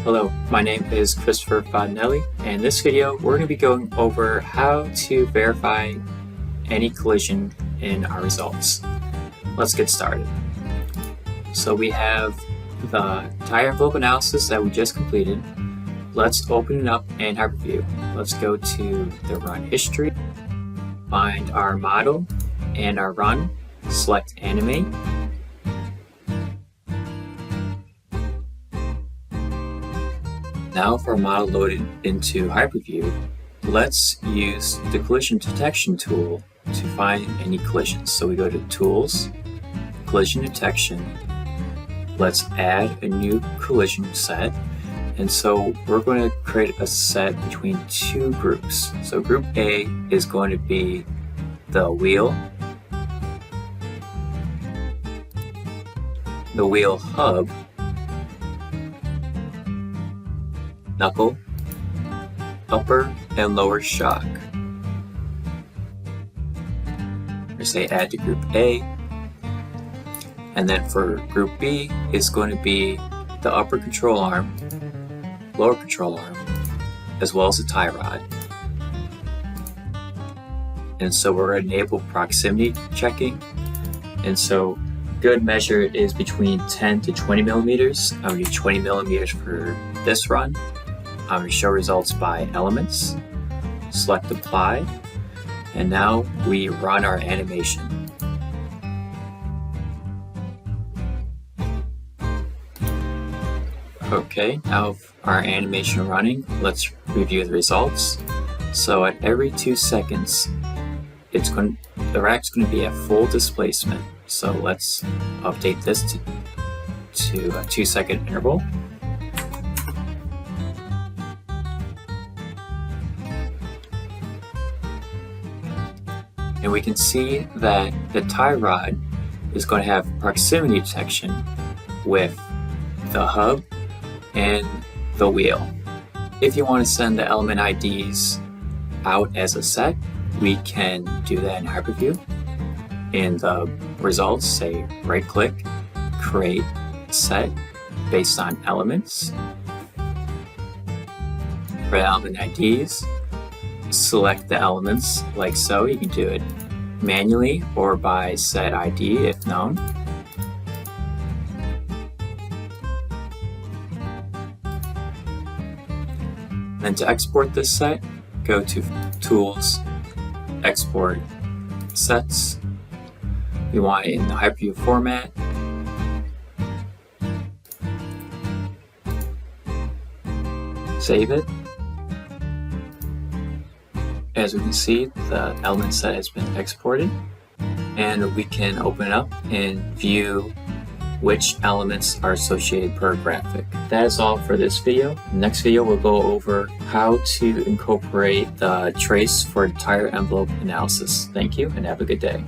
Hello, my name is Christopher Fontanelli, and in this video we're going to be going over how to verify any collision in our results. Let's get started. So we have the tire envelope analysis that we just completed. Let's open it up in Hyperview. Let's go to the run history, find our model and our run, select animate. Now for our model loaded into Hyperview, let's use the collision detection tool to find any collisions. So we go to Tools, Collision Detection. Let's add a new collision set. And so we're going to create a set between two groups. So group A is going to be the wheel hub, knuckle, upper and lower shock. We say add to group A, and then for group B is going to be the upper control arm, lower control arm, as well as the tie rod. And so we're going to enable proximity checking, and so good measure is between 10 to 20 millimeters. I'm going to do 20 millimeters for this run. I'm going to show results by elements, select apply, and now we run our animation. Okay, now our animation running, let's review the results. So at every 2 seconds, the rack's going to be at full displacement. So let's update this to a 2-second interval. And we can see that the tie rod is going to have proximity detection with the hub and the wheel. If you want to send the element IDs out as a set, we can do that in Hyperview. In the results, say right click, create set based on elements. For element IDs, select the elements like so. You can do it manually or by set ID if known. Then to export this set, go to Tools, Export Sets. We want it in the Hyperview format. Save it. As we can see, the element set has been exported, and we can open it up and view which elements are associated per graphic. That is all for this video. In the next video, we'll go over how to incorporate the trace for tire envelope analysis. Thank you, and have a good day.